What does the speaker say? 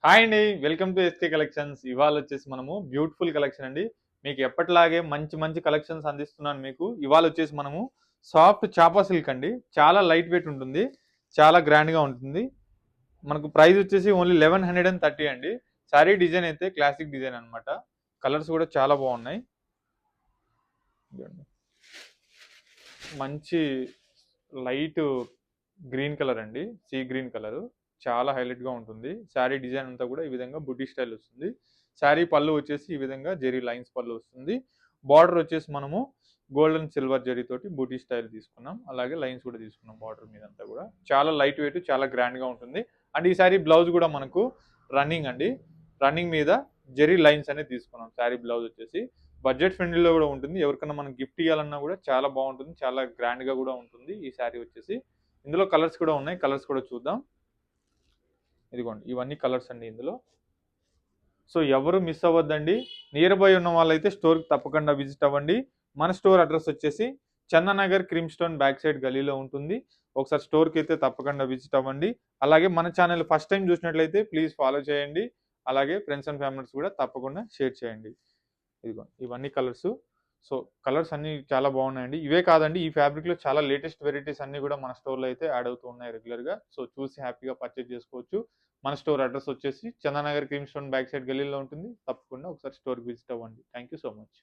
Hi అండి. Welcome to SK collections. ఇవాళ వచ్చేసి మనము బ్యూటిఫుల్ కలెక్షన్ అండి. మీకు ఎప్పటిలాగే మంచి మంచి కలెక్షన్స్ అందిస్తున్నాను మీకు. ఇవాళ వచ్చేసి మనము సాఫ్ట్ చాపా సిల్క్ అండి. చాలా లైట్ వెయిట్ ఉంటుంది. చాలా గ్రాండ్‌గా ఉంటుంది. మనకు ప్రైస్ వచ్చేసి ఓన్లీ 1130 అండి. సారీ డిజైన్ అయితే క్లాసిక్ డిజైన్ అన్నమాట. కలర్స్ కూడా చాలా బాగున్నాయి. ఇదిగోండి. మంచి లైట్ గ్రీన్ కలర్ అండి. Sea green colour. చాలా హైలైట్‌గా ఉంటుంది. శారీ డిజైన్ అంతా కూడా ఈ విధంగా బుటీ స్టైల్ వస్తుంది. శారీ పళ్ళు వచ్చేసి ఈ విధంగా జెరీ లైన్స్ పళ్ళు వస్తుంది. బార్డర్ వచ్చేసి మనము గోల్డెన్ సిల్వర్ జరీతోటి బూటీ స్టైల్ తీసుకున్నాం. అలాగే లైన్స్ కూడా తీసుకున్నాం బార్డర్ మీదంతా కూడా. చాలా లైట్ వెయిట్, చాలా గ్రాండ్‌గా ఉంటుంది. అండ్ ఈ శారీ బ్లౌజ్ కూడా మనకు రన్నింగ్ అండి. రన్నింగ్ మీద జెరీ లైన్స్ అనేది తీసుకున్నాం. శారీ బ్లౌజ్ వచ్చేసి బడ్జెట్ ఫ్రెండ్లీలో కూడా ఉంటుంది. ఎవరికైనా మనం గిఫ్ట్ ఇవ్వాలన్నా కూడా చాలా బాగుంటుంది. చాలా గ్రాండ్‌గా కూడా ఉంటుంది ఈ శారీ వచ్చేసి. ఇందులో కలర్స్ కూడా ఉన్నాయి. కలర్స్ కూడా చూద్దాం. ఇదిగోండి ఇవన్నీ కలర్స్ అండి ఇందులో. సో ఎవరు మిస్ అవ్వద్దండి. నియర్ బై ఉన్న వాళ్ళైతే స్టోర్కి తప్పకుండా విజిట్ అవ్వండి. మన స్టోర్ అడ్రస్ వచ్చేసి Chandanagar cream stone back side గలీలో ఉంటుంది. ఒకసారి స్టోర్కి అయితే తప్పకుండా విజిట్ అవ్వండి. అలాగే మన ఛానల్ ఫస్ట్ టైం చూసినట్లయితే ప్లీజ్ ఫాలో చేయండి. అలాగే ఫ్రెండ్స్ అండ్ ఫ్యామిలీస్ కూడా తప్పకుండా షేర్ చేయండి. ఇదిగో ఇవన్నీ కలర్స్. సో కలర్స్ అన్నీ చాలా బాగున్నాయండి. ఇవే కాదండి, ఈ ఫ్యాబ్రిక్లో చాలా లేటెస్ట్ వెరైటీస్ అన్నీ కూడా మన స్టోర్లో అయితే యాడ్ అవుతూ ఉన్నాయి రెగ్యులర్గా. సో చూసి హ్యాపీగా పర్చేజ్ చేసుకోవచ్చు. మన స్టోర్ అడ్రస్ వచ్చేసి Chandanagar cream stone back side గలీలో ఉంటుంది. తప్పకుండా ఒకసారి స్టోర్కి విజిట్ అవ్వండి. Thank you so much.